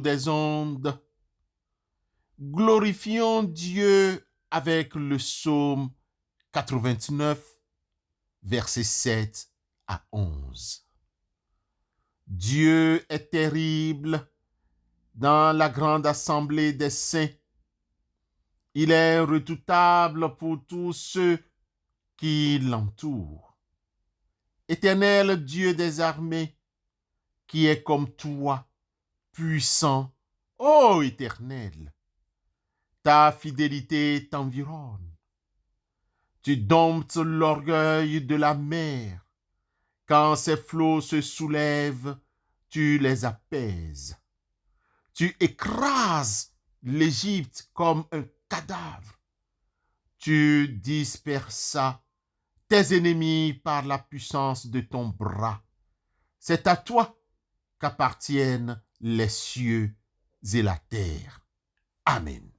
des ondes, glorifions Dieu avec le psaume 89, versets 7 à 11. Dieu est terrible dans la grande assemblée des saints. Il est redoutable pour tous ceux qui l'entourent. Éternel Dieu des armées, qui est comme toi, puissant, ô Éternel, ta fidélité t'environne. Tu domptes l'orgueil de la mer. Quand ses flots se soulèvent, tu les apaises. Tu écrases l'Égypte comme un cadavre. Tu dispersas tes ennemis par la puissance de ton bras. C'est à toi qu'appartiennent les cieux et la terre. Amen.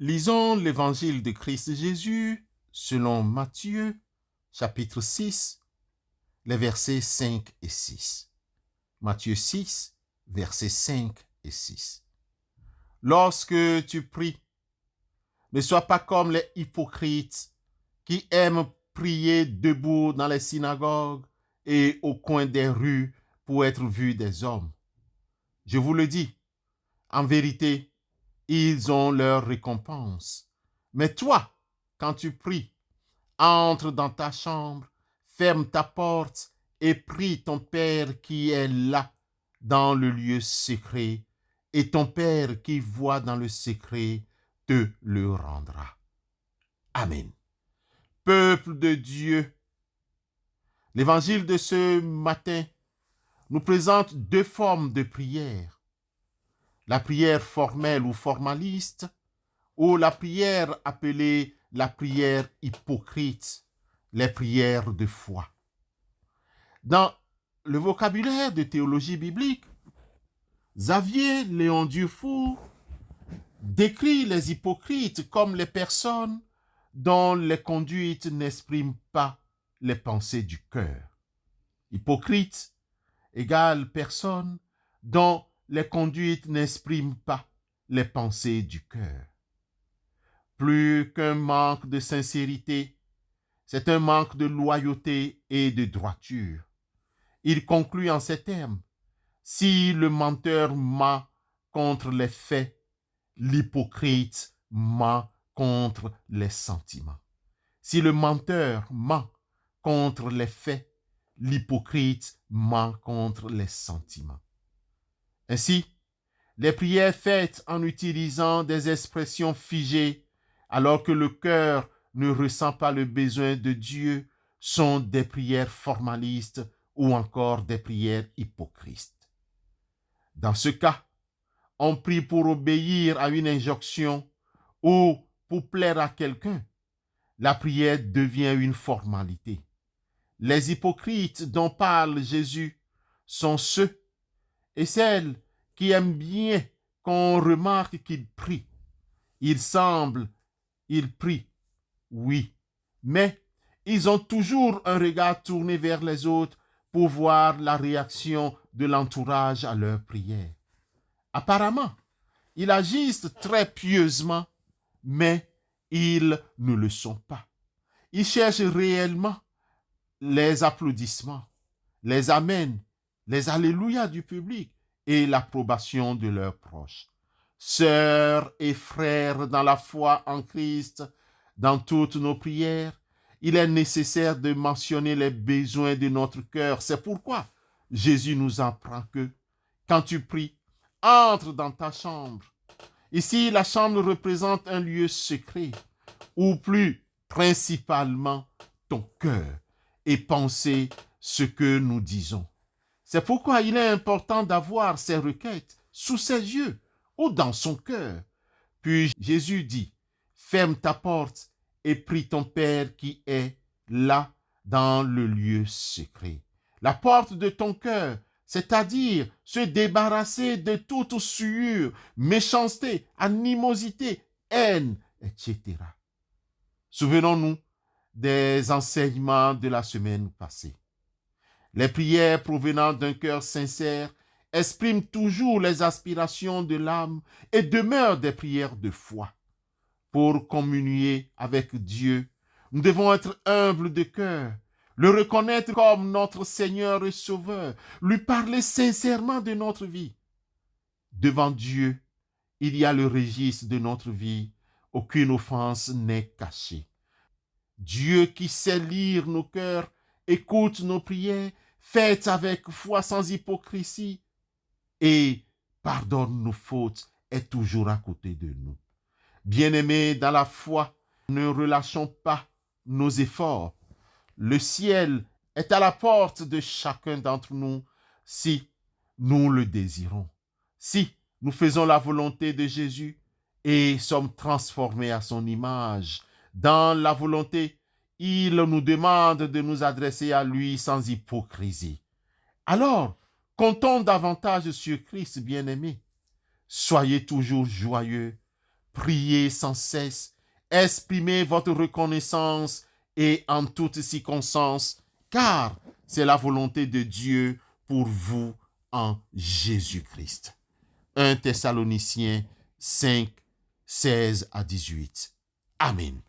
Lisons l'évangile de Christ Jésus selon Matthieu, chapitre 6, les versets 5 et 6. Matthieu 6, versets 5 et 6. Lorsque tu pries, ne sois pas comme les hypocrites qui aiment prier debout dans les synagogues et au coin des rues pour être vus des hommes. Je vous le dis, en vérité, ils ont leur récompense. Mais toi, quand tu pries, entre dans ta chambre, ferme ta porte et prie ton Père qui est là, dans le lieu secret, et ton Père qui voit dans le secret te le rendra. Amen. Peuple de Dieu, l'évangile de ce matin nous présente deux formes de prière. La prière formelle ou formaliste, ou la prière appelée la prière hypocrite, les prières de foi. Dans le vocabulaire de théologie biblique, Xavier Léon Dufour décrit les hypocrites comme les personnes dont les conduites n'expriment pas les pensées du cœur. Hypocrite égale personne dont les conduites n'expriment pas les pensées du cœur. Plus qu'un manque de sincérité, c'est un manque de loyauté et de droiture. Il conclut en ces termes: si le menteur ment contre les faits, l'hypocrite ment contre les sentiments. Si le menteur ment contre les faits, l'hypocrite ment contre les sentiments. Ainsi, les prières faites en utilisant des expressions figées alors que le cœur ne ressent pas le besoin de Dieu sont des prières formalistes ou encore des prières hypocrites. Dans ce cas, on prie pour obéir à une injonction ou pour plaire à quelqu'un. La prière devient une formalité. Les hypocrites dont parle Jésus sont ceux et celles qui aiment bien qu'on remarque qu'ils prient. Ils prient, oui, mais ils ont toujours un regard tourné vers les autres pour voir la réaction de l'entourage à leurs prières. Apparemment, ils agissent très pieusement, mais ils ne le sont pas. Ils cherchent réellement les applaudissements, les amens, les alléluia du public et l'approbation de leurs proches. Sœurs et frères dans la foi en Christ, dans toutes nos prières, il est nécessaire de mentionner les besoins de notre cœur. C'est pourquoi Jésus nous apprend que quand tu pries, entre dans ta chambre. Ici, la chambre représente un lieu secret, ou plus principalement ton cœur, et penser ce que nous disons. C'est pourquoi il est important d'avoir ces requêtes sous ses yeux ou dans son cœur. Puis Jésus dit, ferme ta porte et prie ton Père qui est là dans le lieu secret. La porte de ton cœur, c'est-à-dire se débarrasser de toute souillure, méchanceté, animosité, haine, etc. Souvenons-nous des enseignements de la semaine passée. Les prières provenant d'un cœur sincère expriment toujours les aspirations de l'âme et demeurent des prières de foi. Pour communier avec Dieu, nous devons être humbles de cœur, le reconnaître comme notre Seigneur et Sauveur, lui parler sincèrement de notre vie. Devant Dieu, il y a le registre de notre vie, aucune offense n'est cachée. Dieu qui sait lire nos cœurs, écoute nos prières, faites avec foi sans hypocrisie et pardonne nos fautes, est toujours à côté de nous. Bien-aimés dans la foi, ne relâchons pas nos efforts. Le ciel est à la porte de chacun d'entre nous si nous le désirons. Si nous faisons la volonté de Jésus et sommes transformés à son image, dans la volonté, il nous demande de nous adresser à lui sans hypocrisie. Alors, comptons davantage sur Christ, bien-aimé. Soyez toujours joyeux, priez sans cesse, exprimez votre reconnaissance et en toutes circonstances, car c'est la volonté de Dieu pour vous en Jésus-Christ. 1 Thessaloniciens 5, 16 à 18. Amen.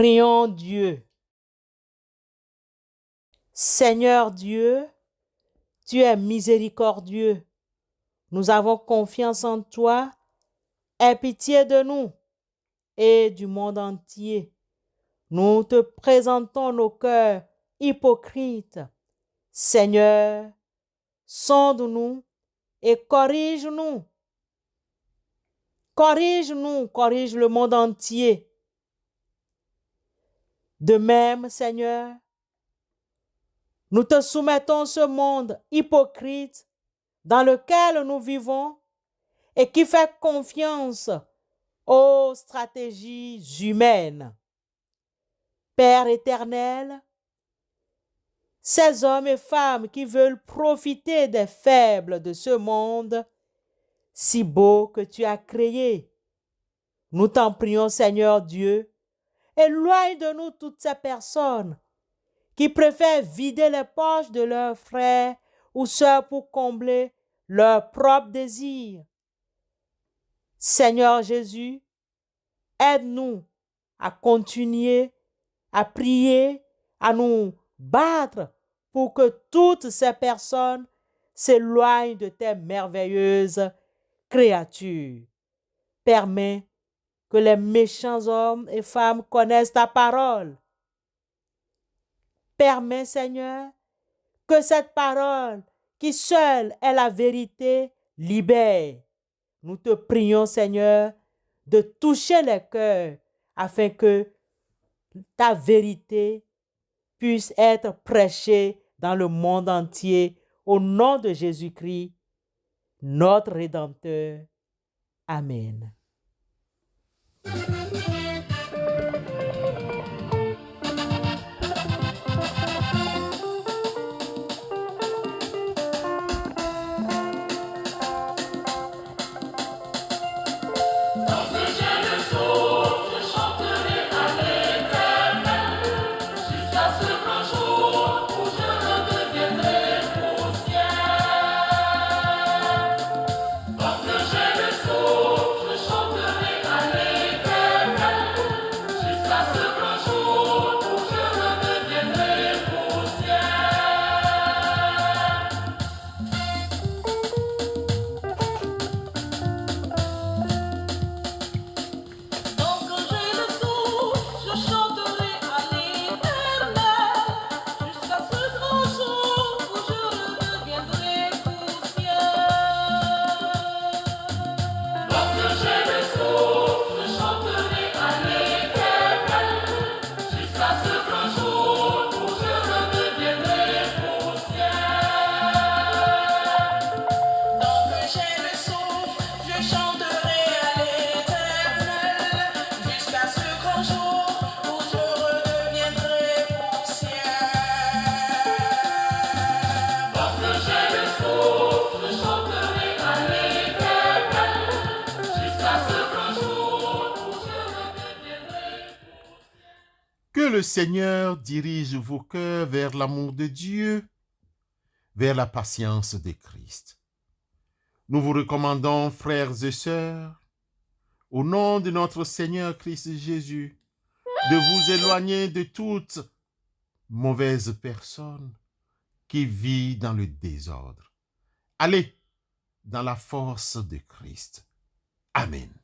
Prions Dieu. Seigneur Dieu, tu es miséricordieux. Nous avons confiance en toi. Aie pitié de nous et du monde entier. Nous te présentons nos cœurs hypocrites. Seigneur, sonde-nous et corrige-nous. Corrige-nous, corrige le monde entier. De même, Seigneur, nous te soumettons ce monde hypocrite dans lequel nous vivons et qui fait confiance aux stratégies humaines. Père éternel, ces hommes et femmes qui veulent profiter des faibles de ce monde si beau que tu as créé, nous t'en prions, Seigneur Dieu, éloigne de nous toutes ces personnes qui préfèrent vider les poches de leurs frères ou sœurs pour combler leurs propres désirs. Seigneur Jésus, aide-nous à continuer à prier, à nous battre pour que toutes ces personnes s'éloignent de tes merveilleuses créatures. Permets que les méchants hommes et femmes connaissent ta parole. Permets, Seigneur, que cette parole, qui seule est la vérité, libère. Nous te prions, Seigneur, de toucher les cœurs afin que ta vérité puisse être prêchée dans le monde entier au nom de Jésus-Christ, notre Rédempteur. Amen. Que le Seigneur dirige vos cœurs vers l'amour de Dieu, vers la patience de Christ. Nous vous recommandons, frères et sœurs, au nom de notre Seigneur Christ Jésus, de vous éloigner de toute mauvaise personne qui vit dans le désordre. Allez dans la force de Christ. Amen.